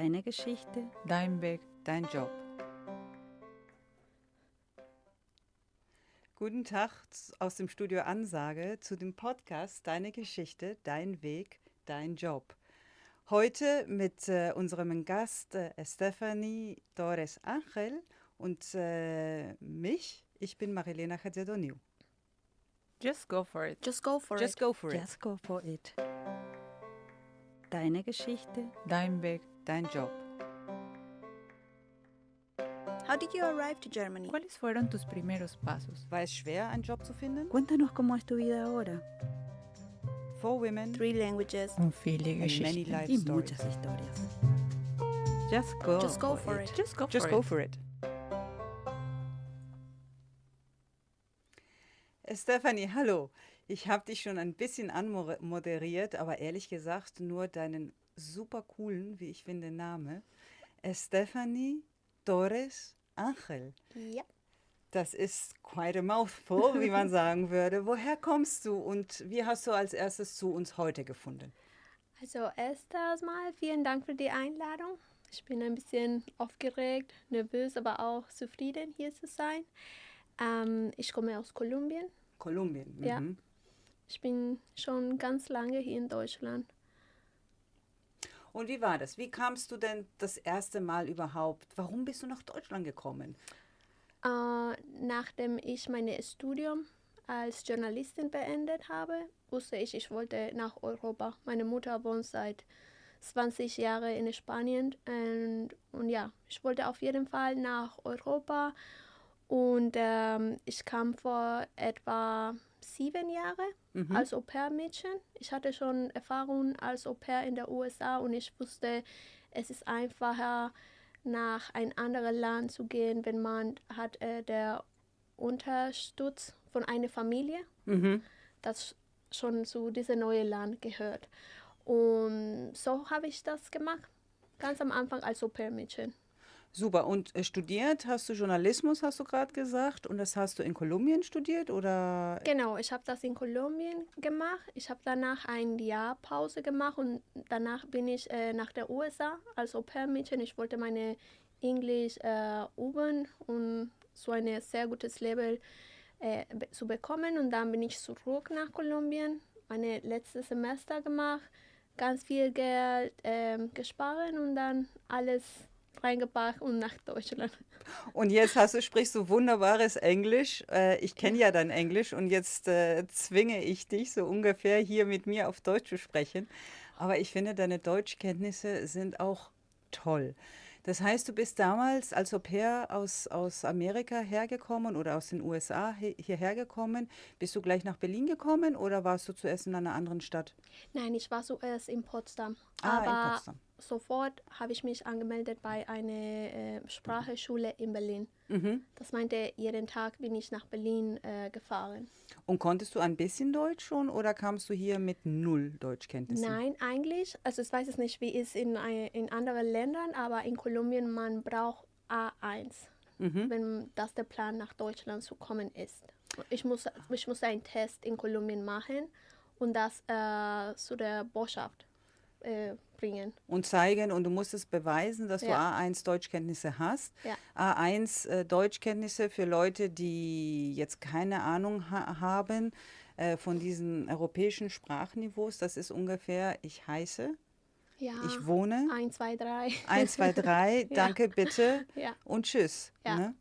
Deine Geschichte, Dein Weg, dein Job. Guten Tag aus dem Studio Ansage zu dem Podcast Deine Geschichte, dein Weg, dein Job. Heute mit unserem Gast Stephanie Torres Angel und mich. Ich bin Marilena Hadzedoniu. Just go for it. Just go for Just it. go for it. just go for it. Deine Geschichte, Dein Weg. Dein Job. How did you arrive to Germany? ¿Cuáles fueron tus primeros pasos? War es schwer, einen Job zu finden? cuéntanos cómo es tu vida ahora 4 women 3 languages. Und viele and many Geschichten. life y stories. muchas historias. Just go, Just go for it. Just go Just for go it. for it. Stephanie, hallo. Ich habe dich schon ein bisschen anmoderiert, aber ehrlich gesagt nur deinen super coolen, wie ich finde, Name. Stephanie Torres Angel. Yep. Das ist quite a mouthful, wie man sagen würde. Woher kommst du und wie hast du als erstes zu uns heute gefunden? Also erstmal vielen Dank für die Einladung. Ich bin ein bisschen aufgeregt, nervös, aber auch zufrieden, hier zu sein. Ich komme aus Kolumbien. Kolumbien. Ja. Mhm. Ich bin schon ganz lange hier in Deutschland. Und wie war das? Wie kamst du denn das erste Mal überhaupt? Warum bist du nach Deutschland gekommen? Nachdem ich mein Studium als Journalistin beendet habe, wusste ich wollte nach Europa. Meine Mutter wohnt seit 20 Jahren in Spanien und ja, ich wollte auf jeden Fall nach Europa. Und ich kam vor etwa 7 Jahren als Au-pair-Mädchen. Ich hatte schon Erfahrung als Au-pair in den USA und ich wusste, es ist einfacher, nach ein anderes Land zu gehen, wenn man hat der Unterstützung von einer Familie, das schon zu diesem neuen Land gehört. Und so habe ich das gemacht, ganz am Anfang als Au-pair-Mädchen. Super. Und studiert hast du Journalismus, hast du gerade gesagt. Und das hast du in Kolumbien studiert, oder? Genau, ich habe das in Kolumbien gemacht. Ich habe danach ein Jahr Pause gemacht und danach bin ich nach der USA als Au-pair-Mädchen. Ich wollte meine Englisch üben und so ein sehr gutes Level zu bekommen. Und dann bin ich zurück nach Kolumbien, meine letztes Semester gemacht, ganz viel Geld gespart und dann alles reingepackt und nach Deutschland. Und jetzt sprichst du wunderbares Englisch. Ich kenne ja dein Englisch und jetzt zwinge ich dich so ungefähr hier mit mir auf Deutsch zu sprechen. Aber ich finde, deine Deutschkenntnisse sind auch toll. Das heißt, du bist damals als Au-pair aus Amerika hergekommen oder aus den USA hierher gekommen. Bist du gleich nach Berlin gekommen oder warst du zuerst in einer anderen Stadt? Nein, ich war zuerst in Potsdam. In Aber Potsdam. sofort habe ich mich angemeldet bei einer Sprachschule in Berlin. Das meinte, jeden Tag bin ich nach Berlin gefahren. Und konntest du ein bisschen Deutsch schon oder kamst du hier mit 0 Deutschkenntnissen? Nein, eigentlich, also ich weiß es nicht, wie es in anderen Ländern, aber in Kolumbien, man braucht A1, wenn das der Plan nach Deutschland zu kommen ist. Ich muss einen Test in Kolumbien machen und das zu der Botschaft bringen. Und zeigen, und du musstest beweisen, dass du Ja. A1 Deutschkenntnisse hast. Ja. A1 Deutschkenntnisse für Leute, die jetzt keine Ahnung haben von diesen europäischen Sprachniveaus. Das ist ungefähr, ich heiße, Ja, ich wohne, 1, 2, 3. 1, 2, 3, danke, bitte Ja. und tschüss. Ja. Ne?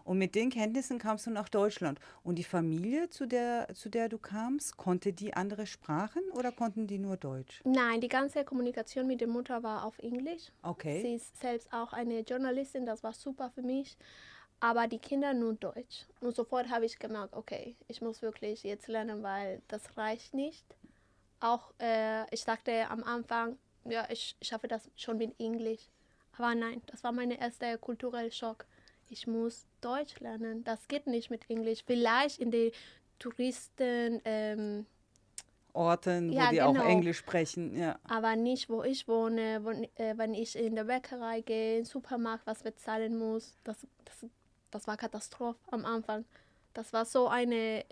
Und mit den Kenntnissen kamst du nach Deutschland. Und die Familie, zu der du kamst, konnte die andere Sprachen oder konnten die nur Deutsch? Nein, die ganze Kommunikation mit der Mutter war auf Englisch. Okay. Sie ist selbst auch eine Journalistin, das war super für mich. Aber die Kinder nur Deutsch. Und sofort habe ich gemerkt, okay, ich muss wirklich jetzt lernen, weil das reicht nicht. Auch ich dachte am Anfang, ja, ich schaffe das schon mit Englisch. Aber nein, das war mein erster kultureller Schock. Ich muss Deutsch lernen. Das geht nicht mit Englisch. Vielleicht in den Touristen, Orten, wo Ja, die auch genau. Englisch sprechen. Ja. aber nicht, wo ich wohne. Wenn ich in der Bäckerei gehe, in den Supermarkt was bezahlen muss. Das war Katastrophe am Anfang. Das war so eine,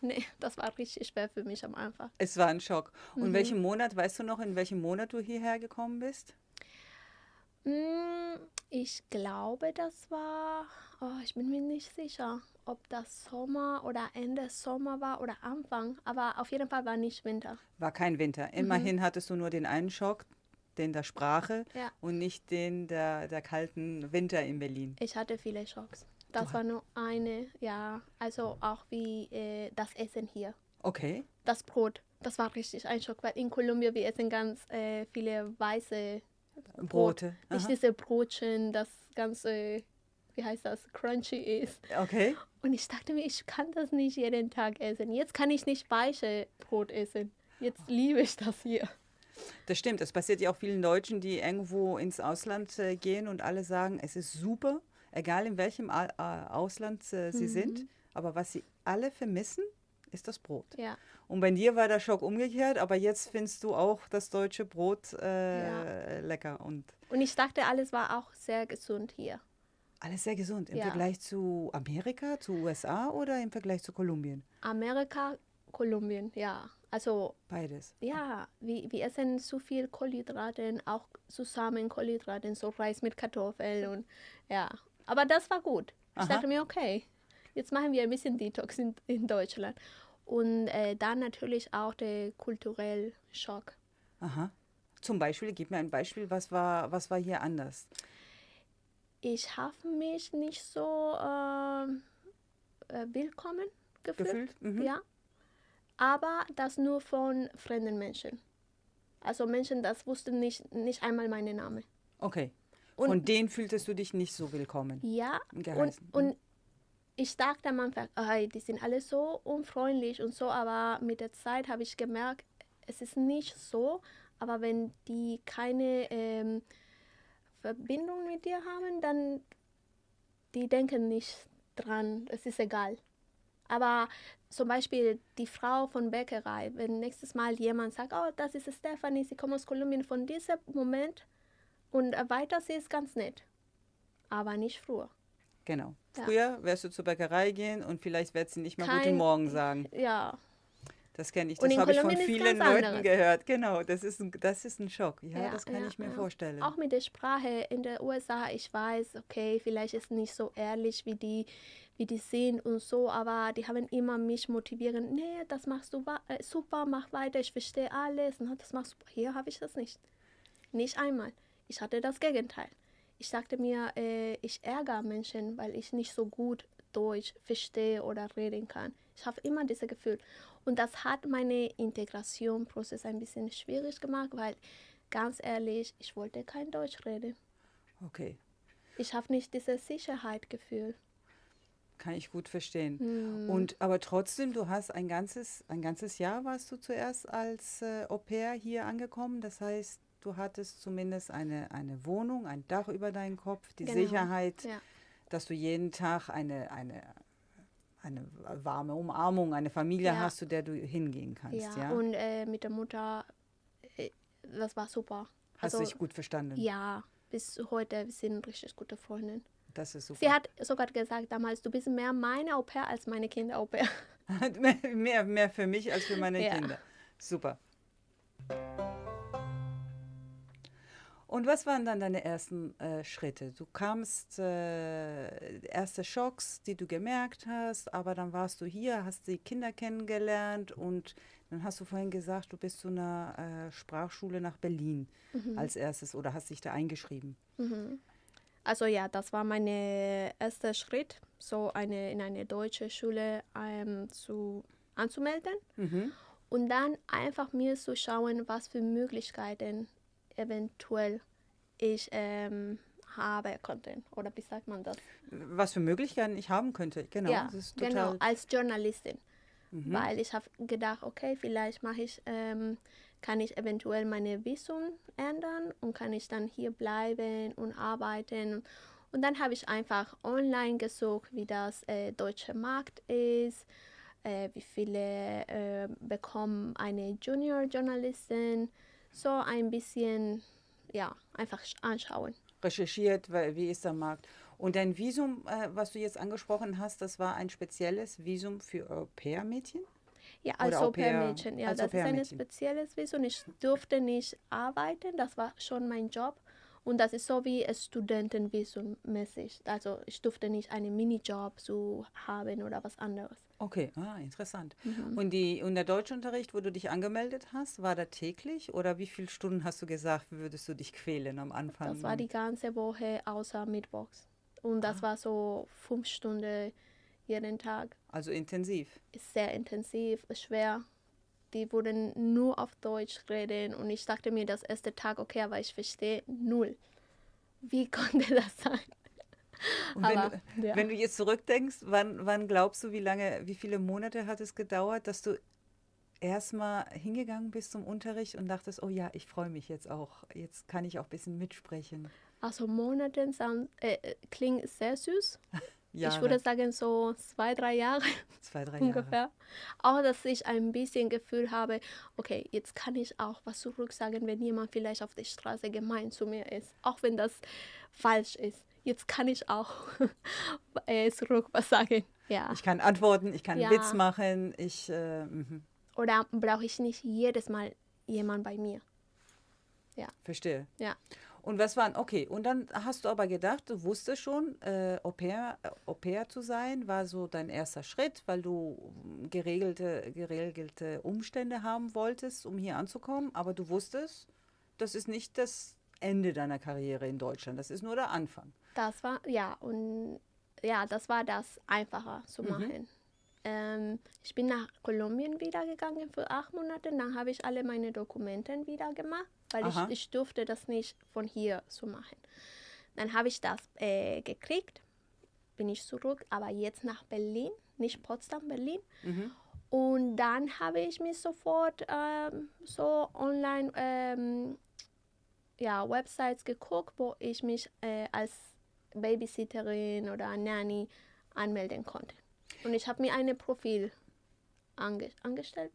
nee, das war richtig schwer für mich am Anfang. Es war ein Schock. Und welchen Monat, weißt du noch, in welchem Monat du hierher gekommen bist? Ich glaube, das war, ich bin mir nicht sicher, ob das Sommer oder Ende Sommer war oder Anfang, aber auf jeden Fall war nicht Winter. War kein Winter. Immerhin hattest du nur den einen Schock, den der Sprache Ja. und nicht den der kalten Winter in Berlin. Ich hatte viele Schocks. Das war nur eine, ja, also auch wie das Essen hier. Okay. Das Brot, das war richtig ein Schock, weil in Kolumbien wir essen ganz viele weiße Brote. Nicht Aha. diese Brotchen, das ganze, wie heißt das, crunchy ist. Okay. Und ich dachte mir, ich kann das nicht jeden Tag essen. Jetzt kann ich nicht weiche Brot essen. Jetzt liebe ich das hier. Das stimmt. Es passiert ja auch vielen Deutschen, die irgendwo ins Ausland gehen und alle sagen, es ist super, egal in welchem Ausland sie sind. Aber was sie alle vermissen, ist das Brot. Ja, Und bei dir war der Schock umgekehrt, aber jetzt findest du auch das deutsche Brot lecker und und ich dachte, alles war auch sehr gesund hier. alles sehr gesund. Im Ja. Vergleich zu Amerika, zu USA oder im Vergleich zu Kolumbien? Amerika, Kolumbien, ja. Also, Beides. ja, wir essen so viel Kohlenhydrate, auch zusammen Kohlenhydrate, so Reis mit Kartoffeln und ja. Aber das war gut. Ich Aha. dachte mir, okay, jetzt machen wir ein bisschen Detox in Deutschland. Und dann natürlich auch der kulturelle Schock. Aha. Zum Beispiel, gib mir ein Beispiel, was war hier anders? Ich habe mich nicht so willkommen gefühlt. Gefühlt? Mhm. Ja. Aber das nur von fremden Menschen. Also Menschen, das wussten nicht einmal meinen Namen. Okay. Und- Von denen fühltest du dich nicht so willkommen. Ja, und, Geheißen. und ich dachte am Anfang, die sind alle so unfreundlich und so, aber mit der Zeit habe ich gemerkt, es ist nicht so, aber wenn die keine Verbindung mit dir haben, dann die denken nicht dran, es ist egal. Aber zum Beispiel die Frau von Bäckerei, wenn nächstes Mal jemand sagt, oh, das ist Stephanie, sie kommt aus Kolumbien, von diesem Moment und weiter, sie ist ganz nett, aber nicht früher. Genau. Ja. Früher wärst du zur Bäckerei gehen und vielleicht wird sie nicht mal Kein- Guten Morgen sagen. Ja, Das kenne ich. Und Das in habe ich von Kolumbien ist vielen ganz Leuten anderes. gehört. Genau, das ist ein Schock. Ja, Ja, das kann ja, ich mir ja. vorstellen. auch mit der Sprache in den USA, ich weiß, okay, vielleicht ist nicht so ehrlich, wie die sind und so, aber die haben immer mich motivieren, nee, das machst du super, mach weiter, ich verstehe alles, na, das machst du. Hier habe ich das nicht. Nicht einmal. Ich hatte das Gegenteil. Ich sagte mir, ich ärgere Menschen, weil ich nicht so gut Deutsch verstehe oder reden kann. Ich habe immer dieses Gefühl. Und das hat meine Integrationprozess ein bisschen schwierig gemacht, weil ganz ehrlich, ich wollte kein Deutsch reden. Okay, Ich habe nicht dieses Sicherheitsgefühl. kann ich gut verstehen. Hm. Und aber trotzdem, du hast ein ganzes Jahr warst du zuerst als Au-pair hier angekommen. Das heißt, du hattest zumindest eine Wohnung, ein Dach über deinen Kopf, die Genau, Sicherheit, ja. dass du jeden Tag eine warme Umarmung, eine Familie Ja. hast, zu der du hingehen kannst. Ja, Und mit der Mutter, das war super. hast dich gut verstanden. Ja, bis heute, wir sind richtig gute Freundinnen. Das ist super. Sie hat sogar gesagt damals, du bist mehr meine Au-pair als meine Kinder Au-pair. mehr für mich als für meine Ja. Kinder. Super. Und was waren dann deine ersten Schritte? Du kamst, erste Schocks, die du gemerkt hast, aber dann warst du hier, hast die Kinder kennengelernt und dann hast du vorhin gesagt, du bist zu einer Sprachschule nach Berlin als erstes oder hast dich da eingeschrieben. Also ja, das war mein erster Schritt, so in eine deutsche Schule anzumelden und dann einfach mir zu schauen, was für Möglichkeiten eventuell ich habe konnte. Oder wie sagt man das? Was für Möglichkeiten ich haben könnte. Genau, Ja, das ist genau, total. als Journalistin. Weil ich habe gedacht, okay, vielleicht kann ich eventuell meine Visum ändern und kann ich dann hier bleiben und arbeiten. Und dann habe ich einfach online gesucht, wie das deutsche Markt ist, wie viele bekommen eine Junior-Journalistin, so ein bisschen, ja, einfach anschauen. Recherchiert, wie ist der Markt. Und dein Visum, was du jetzt angesprochen hast, das war ein spezielles Visum für Au-pair-Mädchen? Ja, als Oder Au-pair-Mädchen. Ja, als das ist ein Au-pair-Mädchen. spezielles Visum. Ich durfte nicht arbeiten, das war schon mein Job. Und das ist so wie ein Studentenvisum mäßig. Also ich durfte nicht einen Minijob so haben oder was anderes. Okay, interessant. Und der Deutschunterricht, wo du dich angemeldet hast, war der täglich oder wie viele Stunden hast du gesagt, würdest du dich quälen am Anfang? Das war die ganze Woche außer Mittwochs. Und das war so 5 Stunden jeden Tag. Also intensiv. Ist sehr intensiv, ist schwer. Die wurden nur auf Deutsch reden und ich dachte mir das erste Tag, okay, aber ich verstehe null. Wie konnte das sein? Und Aber, ja. wenn du jetzt zurückdenkst, wann glaubst du, wie viele Monate hat es gedauert, dass du erstmal hingegangen bist zum Unterricht und dachtest, oh ja, ich freue mich jetzt auch, jetzt kann ich auch ein bisschen mitsprechen. Also Monate klingt sehr süß. Ich Jahre, würde sagen so 2, 3 Jahre 2, 3 Jahre. ungefähr. Auch, dass ich ein bisschen Gefühl habe, okay, jetzt kann ich auch was zurücksagen, wenn jemand vielleicht auf der Straße gemein zu mir ist. Auch wenn das falsch ist. Jetzt kann ich auch zurück was sagen. Ja. Ich kann antworten, ich kann einen Ja. Witz machen, Oder brauche ich nicht jedes Mal jemand bei mir. verstehe. Ja. Und und dann hast du aber gedacht, du wusstest schon, Au pair zu sein, war so dein erster Schritt, weil du geregelte Umstände haben wolltest, um hier anzukommen, aber du wusstest, das ist nicht das Ende deiner Karriere in Deutschland, das ist nur der Anfang. Das war, das war das Einfacher zu machen. Ich bin nach Kolumbien wieder gegangen für 8 Monate. Dann habe ich alle meine Dokumente wieder gemacht, weil Aha. ich durfte das nicht von hier zu machen. Dann habe ich das gekriegt, bin ich zurück, aber jetzt nach Berlin, nicht Potsdam, Berlin. Und dann habe ich mich sofort so online Websites geguckt, wo ich mich als Babysitterin oder Nanny anmelden konnte. Und ich habe mir ein Profil angestellt.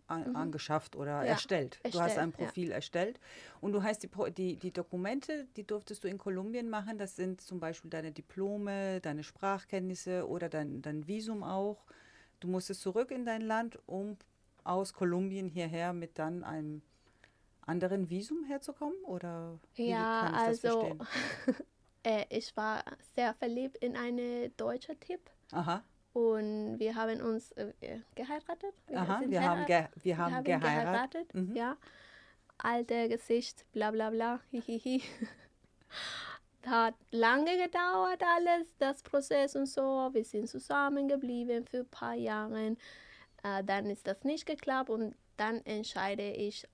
Angeschafft oder Ja, erstellt. Du hast erstellt, ein Profil erstellt und du hast die Dokumente, die durftest du in Kolumbien machen. Das sind zum Beispiel deine Diplome, deine Sprachkenntnisse oder dein Visum auch. Du musstest zurück in dein Land, um aus Kolumbien hierher mit dann einem anderen Visum herzukommen? Oder wie Ja, kann ich das also verstehen? ich war sehr verliebt in eine deutsche Typ Aha, und wir haben uns geheiratet. aha, sind wir haben geheiratet. Mhm. Ja. Alte Gesicht, bla bla bla, hihihi. Hat lange gedauert alles, das Prozess und so. Wir sind zusammengeblieben für ein paar Jahre. Dann ist das nicht geklappt und dann entscheide ich,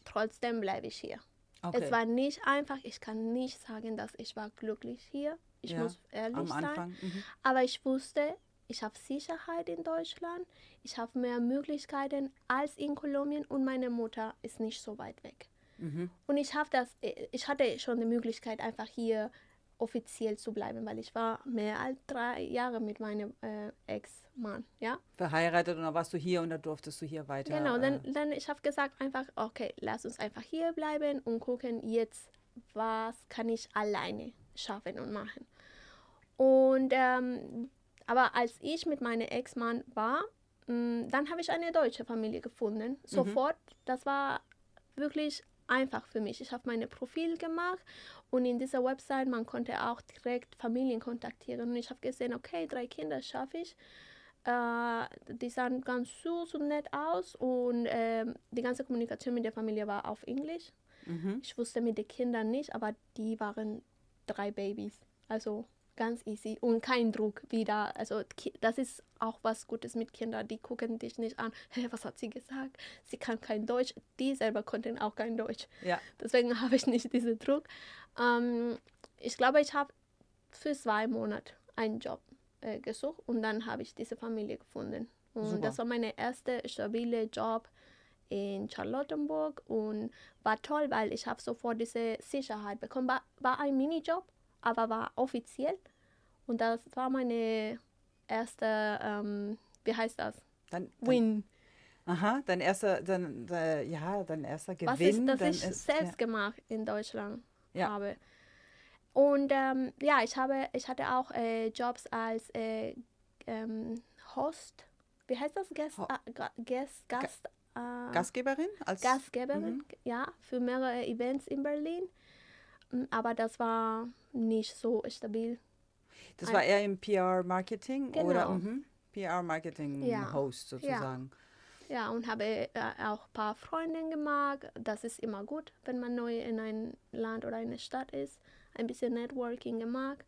trotzdem bleibe ich hier. Okay. Es war nicht einfach, ich kann nicht sagen, dass ich war glücklich hier. Ich Ja, muss ehrlich am sein. Anfang. Mhm. Aber ich wusste, ich habe Sicherheit in Deutschland. Ich habe mehr Möglichkeiten als in Kolumbien und meine Mutter ist nicht so weit weg. Mhm. Und ich hatte schon die Möglichkeit, einfach hier offiziell zu bleiben, weil ich war mehr als 3 Jahre mit meinem Ex-Mann, ja. Verheiratet und dann warst du hier und dann durftest du hier weiter. Genau, dann ich habe gesagt einfach, okay, lass uns einfach hier bleiben und gucken jetzt, was kann ich alleine schaffen und machen. Und aber als ich mit meinem Ex-Mann war, dann habe ich eine deutsche Familie gefunden. Sofort, das war wirklich einfach für mich. Ich habe mein Profil gemacht und in dieser Website, man konnte auch direkt Familien kontaktieren. Und ich habe gesehen, okay, 3 Kinder schaffe ich. Die sahen ganz süß und nett aus und die ganze Kommunikation mit der Familie war auf Englisch. Mhm. Ich wusste mit den Kindern nicht, aber die waren 3 Babys. Also ganz easy und kein Druck wieder. Also das ist auch was Gutes mit Kindern. Die gucken dich nicht an, hey, was hat sie gesagt? Sie kann kein Deutsch. Die selber konnten auch kein Deutsch. Ja. Deswegen habe ich nicht diesen Druck. Ich glaube, ich habe für 2 Monate einen Job gesucht und dann habe ich diese Familie gefunden. Und Super. das war mein erster stabile Job in Charlottenburg und war toll, weil ich habe sofort diese Sicherheit bekommen. War ein Minijob, aber war offiziell. Und das war meine erste, wie heißt das? Win. Aha, dein erster Gewinn. Was ist, dass dann ich ist, selbst gemacht in Deutschland Ja. habe. Und ich hatte auch Jobs als Host. Wie heißt das? Gastgeberin? Gastgeberin, ja, für mehrere Events in Berlin. Aber das war nicht so stabil. Das war eher im PR-Marketing oder Genau. Ja. PR-Marketing-Host sozusagen. Ja, und habe auch ein paar Freundinnen gemacht. Das ist immer gut, wenn man neu in ein Land oder eine Stadt ist. Ein bisschen Networking gemacht.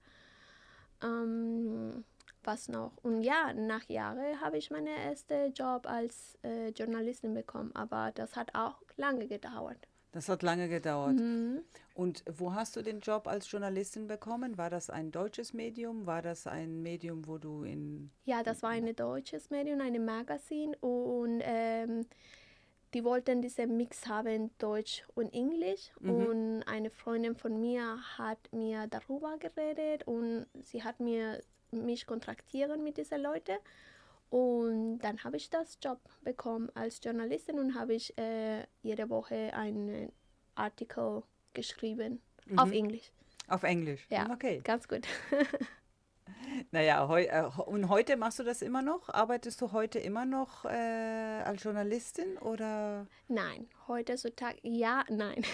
Was noch? Und ja, nach Jahren habe ich meinen ersten Job als Journalistin bekommen. Aber das hat auch lange gedauert. Das hat lange gedauert. Mhm. Und wo hast du den Job als Journalistin bekommen? War das ein deutsches Medium? War das ein Medium, wo du in... Ja, das war ein deutsches Medium, ein Magazin. Und die wollten diesen Mix haben, Deutsch und Englisch. Und eine Freundin von mir hat mir darüber geredet und sie hat mich kontaktieren mit diesen Leuten. Und dann habe ich das Job bekommen als Journalistin und habe ich jede Woche einen Artikel geschrieben auf Englisch. Auf Englisch? Ja, Okay. ganz gut. Naja, und heute machst du das immer noch? Arbeitest du heute immer noch als Journalistin oder? Nein, heutzutage ja, nein.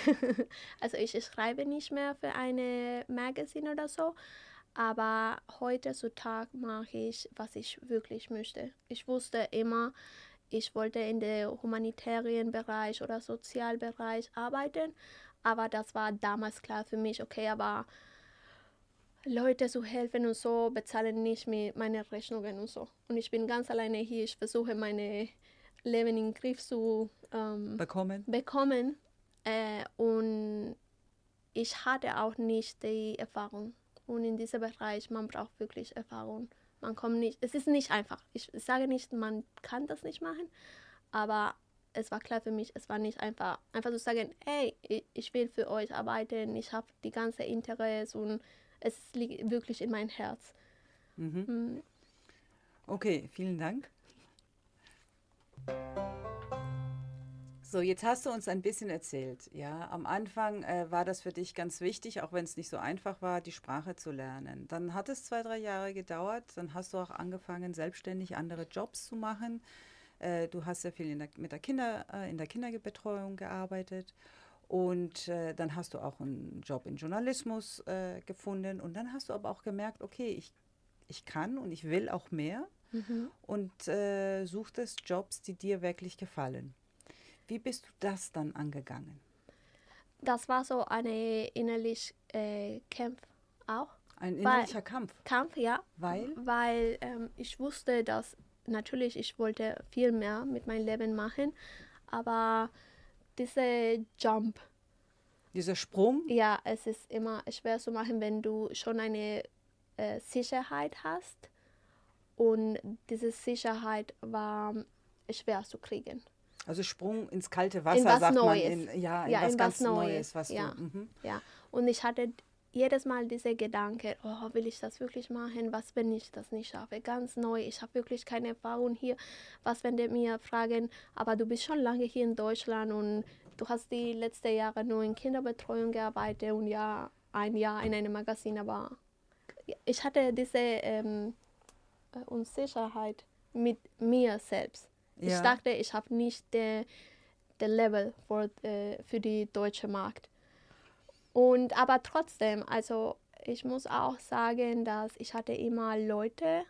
Also ich schreibe nicht mehr für eine Magazine oder so, aber heutzutage mache ich, was ich wirklich möchte. Ich wusste immer, ich wollte in der humanitären Bereich oder Sozialbereich arbeiten, aber das war damals klar für mich, okay, aber Leute zu helfen und so bezahlen nicht meine Rechnungen und so. Und ich bin ganz alleine hier, ich versuche meine Leben in den Griff zu Bekommen? Und ich hatte auch nicht die Erfahrung. Und in diesem Bereich, man braucht wirklich Erfahrung. Man kommt nicht, es ist nicht einfach. Ich sage nicht, man kann das nicht machen, aber es war klar für mich, es war nicht einfach zu sagen, hey, ich will für euch arbeiten, ich habe die ganze Interesse und es liegt wirklich in mein Herz. Okay, vielen Dank. So, jetzt hast du uns ein bisschen erzählt. Ja, am Anfang war das für dich ganz wichtig, auch wenn es nicht so einfach war, die Sprache zu lernen. Dann hat es 2, 3 Jahre gedauert. Dann hast du auch angefangen, selbstständig andere Jobs zu machen. Du hast sehr viel in der Kinderbetreuung gearbeitet. Und dann hast du auch einen Job in Journalismus gefunden. Und dann hast du aber auch gemerkt, okay, ich kann und ich will auch mehr. Und suchtest Jobs, die dir wirklich gefallen. Wie bist du das dann angegangen? Das war so eine innerlich Kampf auch. Ein innerlicher Kampf? Kampf, ja. Weil? Weil ich wusste, dass natürlich ich wollte viel mehr mit meinem Leben machen, aber dieser Jump. Dieser Sprung? Ja, es ist immer schwer zu machen, wenn du schon eine Sicherheit hast. Und diese Sicherheit war schwer zu kriegen. Also Sprung ins kalte Wasser, In was sagt Neues. man. In Ja, was in ganz was Neues. was Ja. du... Ja, und ich hatte jedes Mal diese Gedanke, oh, will ich das wirklich machen? Was, wenn ich das nicht schaffe? Ganz neu, ich habe wirklich keine Erfahrung hier. Was, wenn die mir fragen, aber du bist schon lange hier in Deutschland und du hast die letzten Jahre nur in Kinderbetreuung gearbeitet und ja, ein Jahr in einem Magazin, aber ich hatte diese Unsicherheit mit mir selbst. Ja. Ich dachte, ich habe nicht den Level für die deutsche Markt. Aber trotzdem, also ich muss auch sagen, dass ich hatte immer Leute,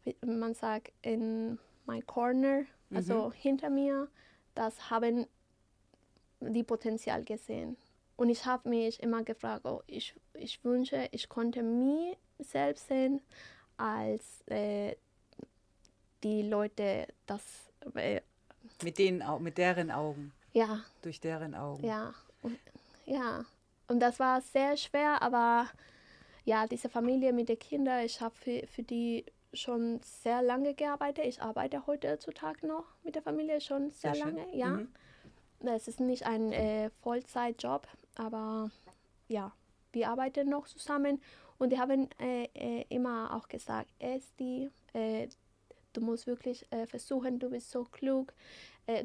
wie man sagt, in my corner, also hinter mir, das haben die Potenzial gesehen. Und ich habe mich immer gefragt, oh, ich wünsche, ich konnte mich selbst sehen als die Leute, das... mit deren Augen. Ja. Durch deren Augen. Ja. Und das war sehr schwer, aber ja, diese Familie mit den Kindern, ich habe für die schon sehr lange gearbeitet. Ich arbeite heutzutage noch mit der Familie schon sehr lange. Ja. Es ist nicht ein Vollzeitjob, aber ja, wir arbeiten noch zusammen. Und die haben immer auch gesagt, Esti, du musst wirklich versuchen, du bist so klug,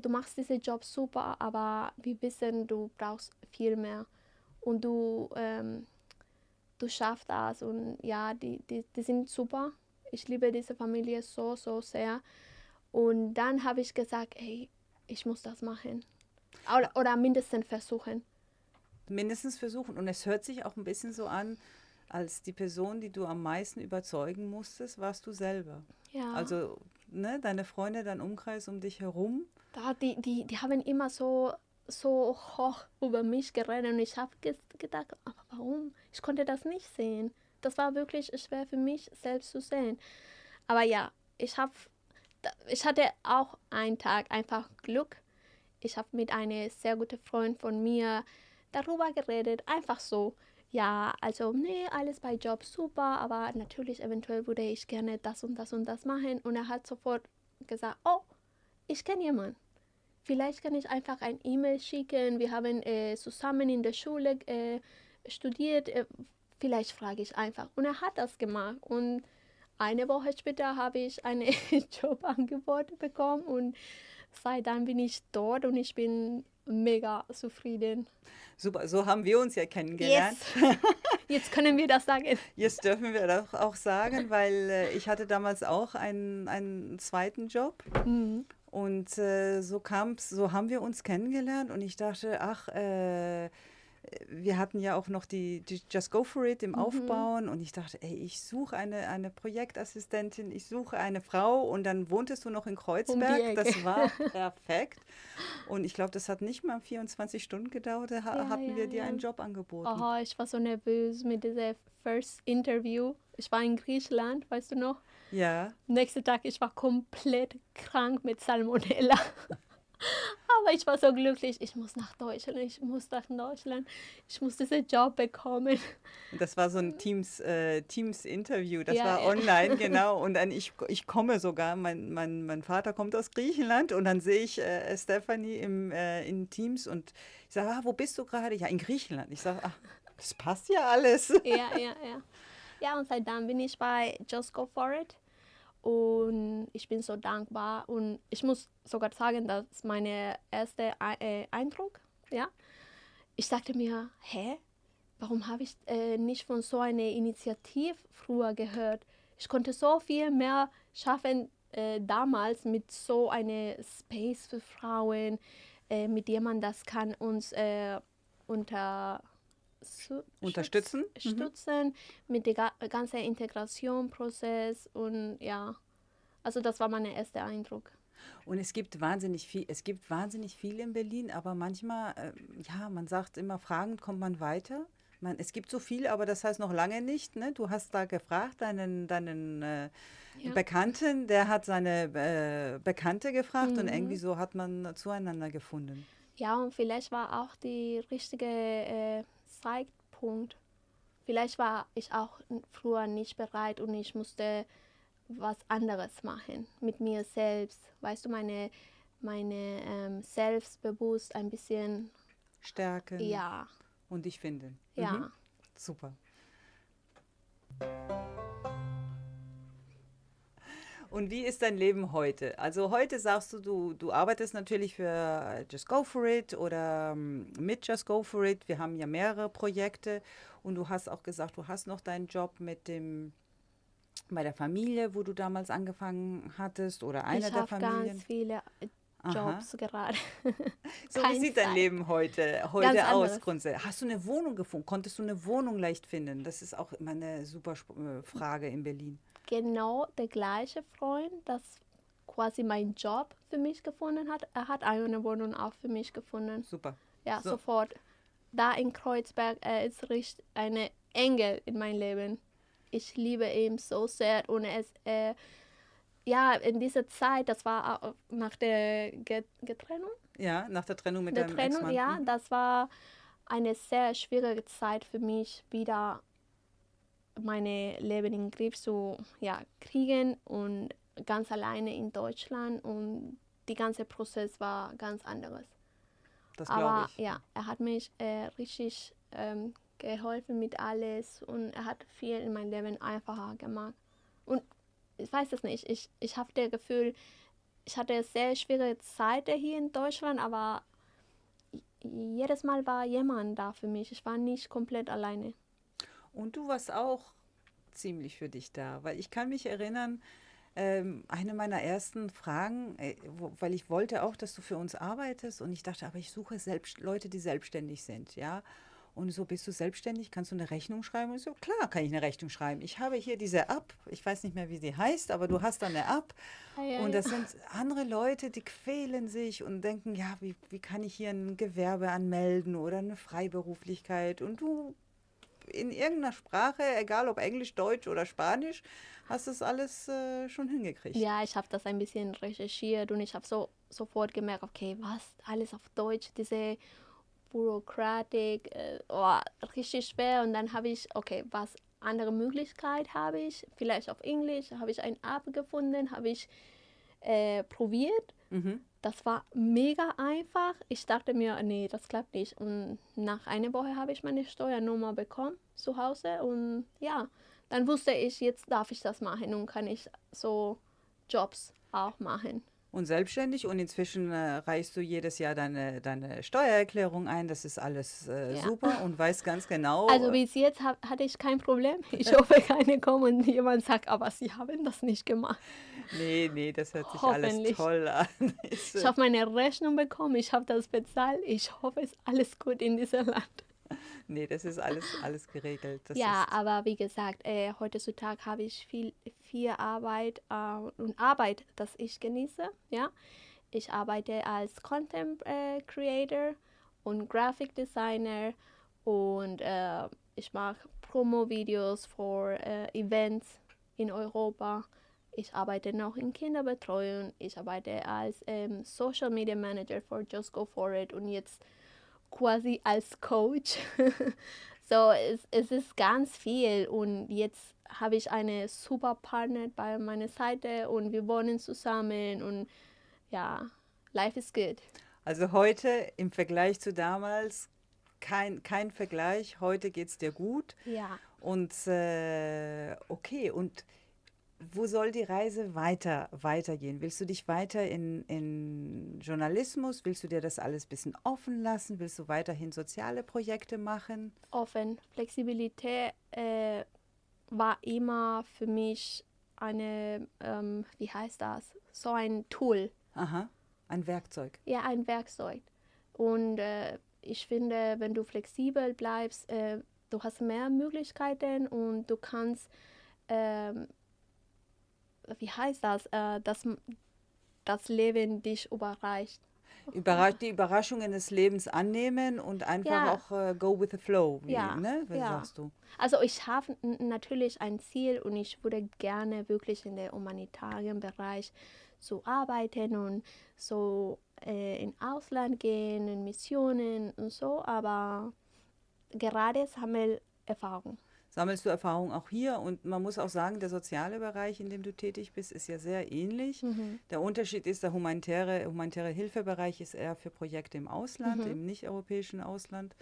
du machst diesen Job super, aber wir wissen, du brauchst viel mehr. Und du schaffst das. Und ja, die sind super. Ich liebe diese Familie so, so sehr. Und dann habe ich gesagt, hey, ich muss das machen. Oder mindestens versuchen. Mindestens versuchen. Und es hört sich auch ein bisschen so an, als die Person, die du am meisten überzeugen musstest, warst du selber. Ja. Also, ne, deine Freunde, dein Umkreis um dich herum. Die haben immer so hoch über mich geredet und ich habe gedacht, aber warum? Ich konnte das nicht sehen. Das war wirklich schwer für mich selbst zu sehen. Aber ja, ich hatte auch einen Tag einfach Glück. Ich habe mit einem sehr guten Freund von mir darüber geredet, einfach so. Ja, also nee, alles bei Job super, aber natürlich eventuell würde ich gerne das und das und das machen. Und er hat sofort gesagt, oh, ich kenne jemanden. Vielleicht kann ich einfach ein E-Mail schicken. Wir haben zusammen in der Schule studiert. Vielleicht frage ich einfach. Und er hat das gemacht. Und eine Woche später habe ich ein Jobangebot bekommen. Und seitdem bin ich dort und ich bin mega zufrieden. Super, so haben wir uns ja kennengelernt. Yes. Jetzt können wir das sagen. Jetzt dürfen wir das auch sagen, weil ich hatte damals auch einen zweiten Job. Mhm. Und so haben wir uns kennengelernt und ich dachte, ach, wir hatten ja auch noch die Just Go For It im Aufbauen und ich dachte, ey, ich suche eine Projektassistentin, ich suche eine Frau und dann wohntest du noch in Kreuzberg, Ecke. das war perfekt und ich glaube, das hat nicht mal 24 Stunden gedauert, da hatten wir dir einen Job angeboten. Oh, ich war so nervös mit diesem First Interview. Ich war in Griechenland, weißt du noch? Ja. Nächsten Tag, ich war komplett krank mit Salmonella. Aber ich war so glücklich, ich muss nach Deutschland, ich muss diesen Job bekommen. Und das war so ein Teams-Interview, das Ja, war ja. online, genau. Und dann ich komme sogar, mein Vater kommt aus Griechenland und dann sehe ich Stephanie in Teams und ich sage, wo bist du gerade? Ja, in Griechenland. Ich sage, ach, das passt ja alles. Ja. Ja, und seitdem bin ich bei Just Go For It. Und ich bin so dankbar. Und ich muss sogar sagen, das ist mein erster Eindruck. Ja? Ich sagte mir, warum habe ich nicht von so einer Initiative früher gehört? Ich konnte so viel mehr schaffen damals mit so einer Space für Frauen, mit jemandem, das kann uns Unterstützen. mit dem ganzen Integrationsprozess und ja, also das war mein erster Eindruck. Und es gibt wahnsinnig viel in Berlin, aber manchmal, ja, man sagt immer, fragend kommt man weiter. Es gibt so viel, aber das heißt noch lange nicht. Ne? Du hast da gefragt, deinen Bekannten, der hat seine Bekannte gefragt und irgendwie so hat man zueinander gefunden. Ja, und vielleicht war auch der richtige Zeitpunkt. Vielleicht war ich auch früher nicht bereit und ich musste was anderes machen mit mir selbst. Weißt du, meine Selbstbewusst ein bisschen Stärken ja. und dich finden. Ja. Super. Und wie ist dein Leben heute? Also heute sagst du arbeitest natürlich für Just Go For It oder mit Just Go For It. Wir haben ja mehrere Projekte und du hast auch gesagt, du hast noch deinen Job bei der Familie, wo du damals angefangen hattest oder einer der Familien. Ich habe ganz viele Jobs gerade. So, wie sieht dein Leben heute aus? anderes. Grundsätzlich? Hast du eine Wohnung gefunden? Konntest du eine Wohnung leicht finden? Das ist auch immer eine super Frage in Berlin. Genau der gleiche Freund, das quasi meinen Job für mich gefunden hat. Er hat eine Wohnung auch für mich gefunden. Super. Ja, So. sofort. Da in Kreuzberg, er ist richtig eine Engel in meinem Leben. Ich liebe ihn so sehr und ja, in dieser Zeit, das war auch nach der Trennung. Ja, nach der Trennung mit Der deinem Trennung, Ex-Mann. ja, das war eine sehr schwierige Zeit für mich, wieder mein Leben in den Griff zu kriegen und ganz alleine in Deutschland und der ganze Prozess war ganz anderes. Das glaube Aber ich. ja, er hat mich richtig geholfen mit alles und er hat viel in meinem Leben einfacher gemacht. Und ich weiß es nicht, ich habe das Gefühl, ich hatte sehr schwierige Zeiten hier in Deutschland, aber jedes Mal war jemand da für mich. Ich war nicht komplett alleine. Und du warst auch ziemlich für dich da, weil ich kann mich erinnern, Eine meiner ersten Fragen, weil ich wollte auch, dass du für uns arbeitest und ich dachte, aber ich suche selbst Leute, die selbstständig sind, ja. Und so bist du selbstständig, kannst du eine Rechnung schreiben? Und ich so, klar kann ich eine Rechnung schreiben. Ich habe hier diese App, ich weiß nicht mehr, wie sie heißt, aber du hast dann eine App Ja, und ja. das sind andere Leute, die quälen sich und denken, ja, wie kann ich hier ein Gewerbe anmelden oder eine Freiberuflichkeit? Und du in irgendeiner Sprache, egal ob Englisch, Deutsch oder Spanisch, hast das alles schon hingekriegt. Ja, ich habe das ein bisschen recherchiert und ich habe sofort gemerkt, okay, was, alles auf Deutsch, diese Bürokratik, richtig schwer. Und dann habe ich, okay, was andere Möglichkeit habe ich? Vielleicht auf Englisch, habe ich eine App gefunden, habe ich probiert. Mhm. Das war mega einfach. Ich dachte mir, nee, das klappt nicht. Und nach einer Woche habe ich meine Steuernummer bekommen zu Hause. Und ja, dann wusste ich, jetzt darf ich das machen und kann ich so Jobs auch machen. Und selbstständig und inzwischen reichst du jedes Jahr deine Steuererklärung ein. Das ist alles Ja. super und weißt ganz genau. Also bis jetzt hatte ich kein Problem. Ich hoffe, keine kommen und jemand sagt, aber Sie haben das nicht gemacht. Nee, das hört sich alles Hoffentlich. toll an. Ist, Ich habe meine Rechnung bekommen, ich habe das bezahlt. Ich hoffe, es ist alles gut in diesem Land. nee, das ist alles geregelt. Das Ja, ist, aber wie gesagt, heutzutage habe ich viel Arbeit und Arbeit, das ich genieße. Ja, ich arbeite als Content Creator und Graphic Designer und ich mache Promo-Videos für Events in Europa. Ich arbeite noch in Kinderbetreuung. Ich arbeite als Social Media Manager für Just Go For It und jetzt quasi als Coach. So, es ist ganz viel und jetzt habe ich eine super Partner bei meiner Seite und wir wohnen zusammen und ja, life is good. also heute im Vergleich zu damals kein Vergleich. Heute geht es dir gut. Ja. Und okay, und wo soll die Reise weitergehen? Willst du dich weiter in Journalismus? Willst du dir das alles ein bisschen offen lassen? Willst du weiterhin soziale Projekte machen? Offen. Flexibilität war immer für mich eine, wie heißt das? So ein Tool. Aha, ein Werkzeug. Ja, ein Werkzeug. Und ich finde, wenn du flexibel bleibst, du hast mehr Möglichkeiten und du kannst, wie heißt das, dass das Leben dich überreicht. Die Überraschungen des Lebens annehmen und einfach Ja. auch go with the flow, Ja, ne? Was ja. sagst du? Also ich habe natürlich ein Ziel und ich würde gerne wirklich in der humanitären Bereich so arbeiten und so in Ausland gehen, in Missionen und so, aber gerade Sammelerfahrung. Sammelst du Erfahrung auch hier? Und man muss auch sagen, der soziale Bereich, in dem du tätig bist, ist ja sehr ähnlich. Der Unterschied ist, der humanitäre Hilfebereich ist eher für Projekte im Ausland, im nicht-europäischen Ausland.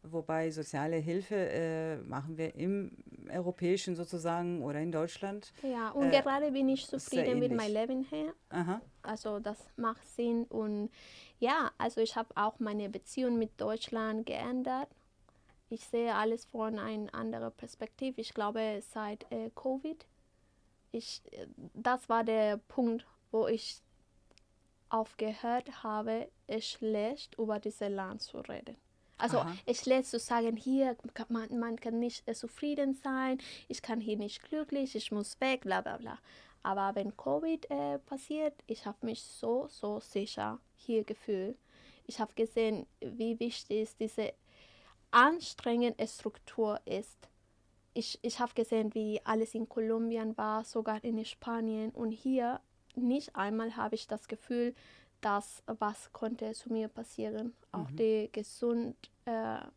Wobei soziale Hilfe machen wir im europäischen sozusagen oder in Deutschland. Ja, und Äh, gerade bin ich ist sehr zufrieden mit ähnlich. meinem Leben hier. Aha. Also das macht Sinn und ja, also ich habe auch meine Beziehung mit Deutschland geändert. Ich sehe alles von einer anderen Perspektive. Ich glaube, seit Covid, das war der Punkt, wo ich aufgehört habe, schlecht über dieses Land zu reden. Also Aha. schlecht zu sagen, hier man kann nicht zufrieden sein, ich kann hier nicht glücklich, ich muss weg, bla bla bla. Aber wenn Covid passiert, ich habe mich so sicher hier gefühlt. Ich habe gesehen, wie wichtig diese anstrengende Struktur ist. Ich habe gesehen, wie alles in Kolumbien war, sogar in Spanien. Und hier nicht einmal habe ich das Gefühl, dass was konnte zu mir passieren. Auch das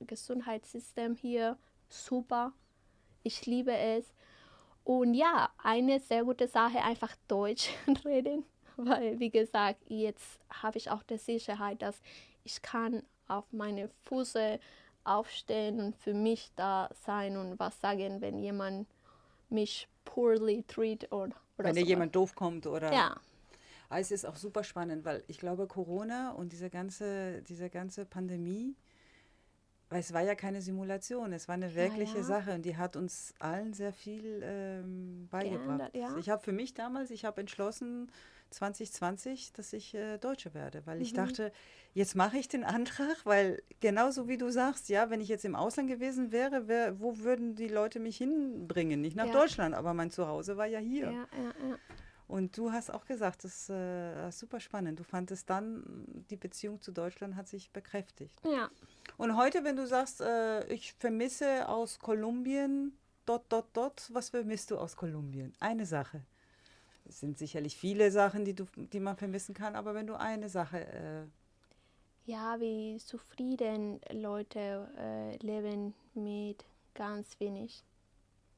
Gesundheitssystem hier, super. Ich liebe es. Und ja, eine sehr gute Sache, einfach Deutsch reden. Weil, wie gesagt, jetzt habe ich auch die Sicherheit, dass ich kann auf meine Füße aufstehen und für mich da sein und was sagen, wenn jemand mich poorly treat oder Wenn dir so. jemand doof kommt oder. Ja, Es ist auch super spannend, weil ich glaube, Corona und diese ganze Pandemie Weil es war ja keine Simulation, es war eine wirkliche ja. Sache und die hat uns allen sehr viel beigebracht. Geändert, ja. Ich habe für mich damals, ich habe entschlossen 2020, dass ich Deutsche werde, weil ich dachte, jetzt mache ich den Antrag, weil genauso wie du sagst, ja, wenn ich jetzt im Ausland gewesen wäre, wo würden die Leute mich hinbringen? Nicht nach Ja. Deutschland, aber mein Zuhause war ja hier. Ja, ja, ja. Und du hast auch gesagt, das ist super spannend. Du fandest dann, die Beziehung zu Deutschland hat sich bekräftigt. Ja, Und heute, wenn du sagst, ich vermisse aus Kolumbien, was vermisst du aus Kolumbien? Eine Sache. Es sind sicherlich viele Sachen, die man vermissen kann, aber wenn du eine Sache, ja, wie zufrieden Leute leben mit ganz wenig.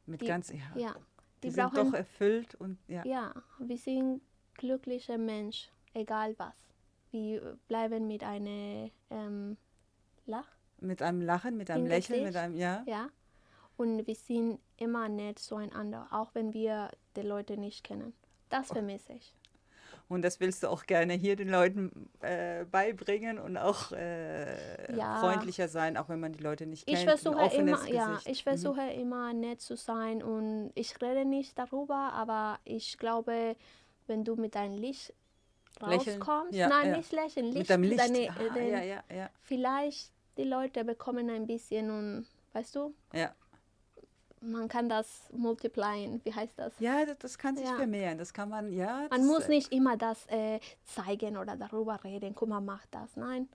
mit Die- ganz, Ja, die die sind brauchen, doch erfüllt und ja, ja, wir sind glückliche Mensch, egal was. Wir bleiben mit einer Lach, mit einem Lachen, mit einem Im Lächeln, mit Gesicht. einem, ja. ja. Und wir sind immer nett zueinander, auch wenn wir die Leute nicht kennen. Das vermisse ich. Und das willst du auch gerne hier den Leuten beibringen und auch Ja. freundlicher sein, auch wenn man die Leute nicht kennt. Ich ein versuche offenes immer, ja, Gesicht. ich versuche immer nett zu sein und ich rede nicht darüber, aber ich glaube, wenn du mit deinem Licht Lächeln, rauskommst, ja, nein, ja. nicht lächeln, Licht, Mit deinem Licht. deine, Ja. vielleicht die Leute bekommen ein bisschen und, weißt du, Ja. man kann das multiplieren, wie heißt das? Ja, das kann sich Ja. vermehren. Das kann man, ja. Man das, muss nicht immer das zeigen oder darüber reden, guck mal, mach das, nein.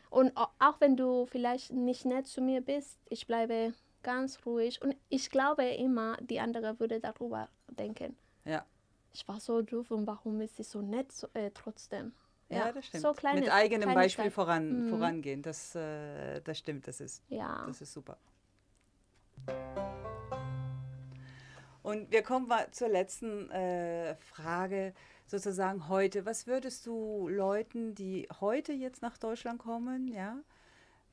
Und auch wenn du vielleicht nicht nett zu mir bist, ich bleibe ganz ruhig und ich glaube immer, die andere würde darüber denken. Ja. Ich war so doof und warum ist sie so nett trotzdem? Ja, das stimmt. So kleine, Mit eigenem Beispiel Kleinigkeit. vorangehen, das stimmt, das ist Ja, super. Und wir kommen mal zur letzten Frage, sozusagen heute. Was würdest du Leuten, die heute jetzt nach Deutschland kommen, ja,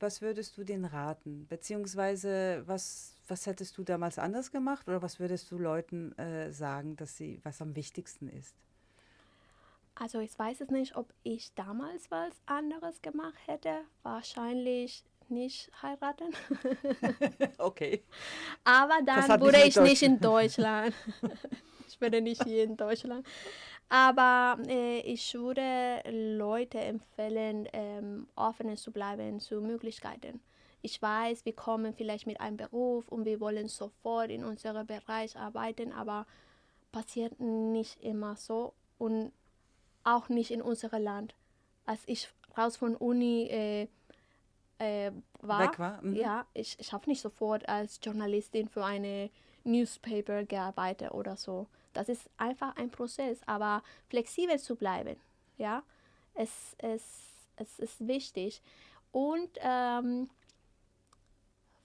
was würdest du denen raten? Beziehungsweise, was hättest du damals anders gemacht? Oder was würdest du Leuten sagen, was am wichtigsten ist? also ich weiß es nicht, ob ich damals was anderes gemacht hätte. Wahrscheinlich nicht heiraten. Okay. Aber Das dann hat wurde nichts mit ich nicht in Deutschland. Ich würde nicht hier in Deutschland. Aber ich würde Leute empfehlen, offen zu bleiben zu Möglichkeiten. Ich weiß, wir kommen vielleicht mit einem Beruf und wir wollen sofort in unserem Bereich arbeiten, aber passiert nicht immer so und auch nicht in unserem Land. Als ich raus von Uni war, Weg war? Mhm. ja, ich habe nicht sofort als Journalistin für eine Newspaper gearbeitet oder so. Das ist einfach ein Prozess, aber flexibel zu bleiben, ja, es ist wichtig. Und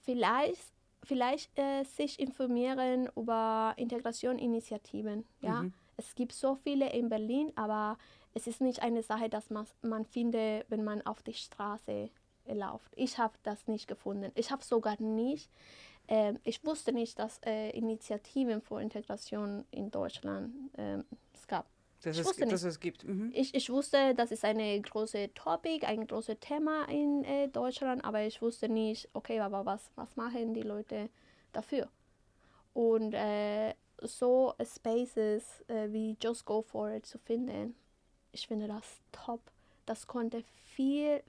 vielleicht sich informieren über Integrationsinitiativen, ja. Mhm. Es gibt so viele in Berlin, aber es ist nicht eine Sache, dass man findet, wenn man auf die Straße läuft. Ich habe das nicht gefunden. Ich habe sogar nicht, ich wusste nicht, dass Initiativen für Integration in Deutschland es gab. Dass Ich wusste es gibt. Mhm. Ich wusste, das ist eine große Topic, ein großes Thema in Deutschland, aber ich wusste nicht, okay, aber was machen die Leute dafür? Und so Spaces wie Just Go For It zu finden, ich finde das top. Das konnte viel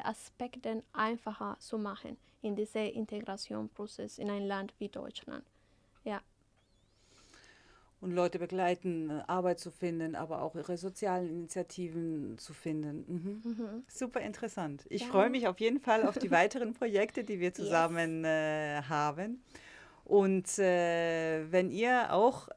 Aspekte einfacher zu machen in diesem Integrationsprozess in ein Land wie Deutschland. Ja. Und Leute begleiten, Arbeit zu finden, aber auch ihre sozialen Initiativen zu finden. Mhm. Super interessant. Ich Ja. freue mich auf jeden Fall auf die weiteren Projekte, die wir zusammen haben. Und wenn ihr auch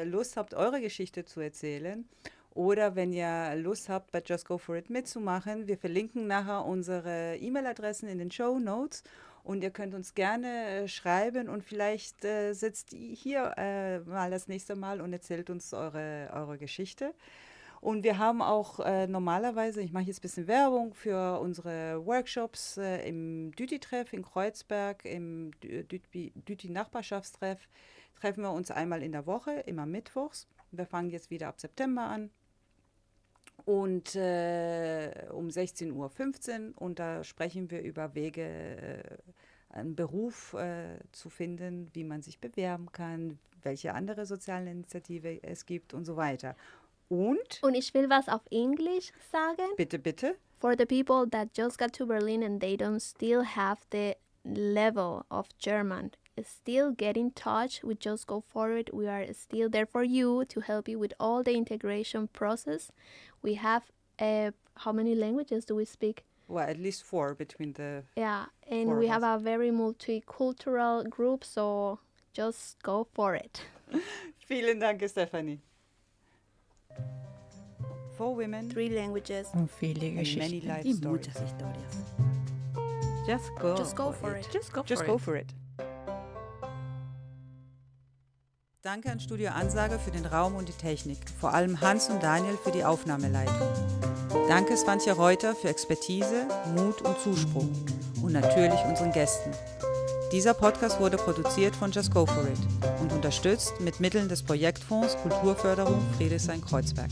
Lust habt, eure Geschichte zu erzählen oder wenn ihr Lust habt, bei Just Go For It mitzumachen, wir verlinken nachher unsere E-Mail-Adressen in den Show-Notes und ihr könnt uns gerne schreiben und vielleicht sitzt ihr hier mal das nächste Mal und erzählt uns eure Geschichte. Und wir haben auch normalerweise, ich mache jetzt ein bisschen Werbung für unsere Workshops im Düti-Treff in Kreuzberg, im Düti-Nachbarschaftstreff, treffen wir uns einmal in der Woche, immer mittwochs. Wir fangen jetzt wieder ab September an. Und um 16:15 Uhr und da sprechen wir über Wege, einen Beruf zu finden, wie man sich bewerben kann, welche andere soziale Initiative es gibt und so weiter. Und, ich will was auf Englisch sagen. bitte, For the people that just got to Berlin and they don't still have the level of German, still get in touch with Just Go For It. We are still there for you to help you with all the integration process. We have, how many languages do we speak? well, at least 4 between the... Yeah, and For we us. have a very multicultural group, so just go for it. Vielen Dank, Stephanie. 4 women 3 languages. Und viele and many Geschichten. life Y stories. muchas historias. Just go For it. Just go Just for go it. for it. Danke an Studio Ansage für den Raum und die Technik. Vor allem Hans und Daniel für die Aufnahmeleitung. Danke Swantje Reuter für Expertise, Mut und Zuspruch. Und natürlich unseren Gästen. Dieser Podcast wurde produziert von Just Go For It und unterstützt mit Mitteln des Projektfonds Kulturförderung Friedrichshain-Kreuzberg.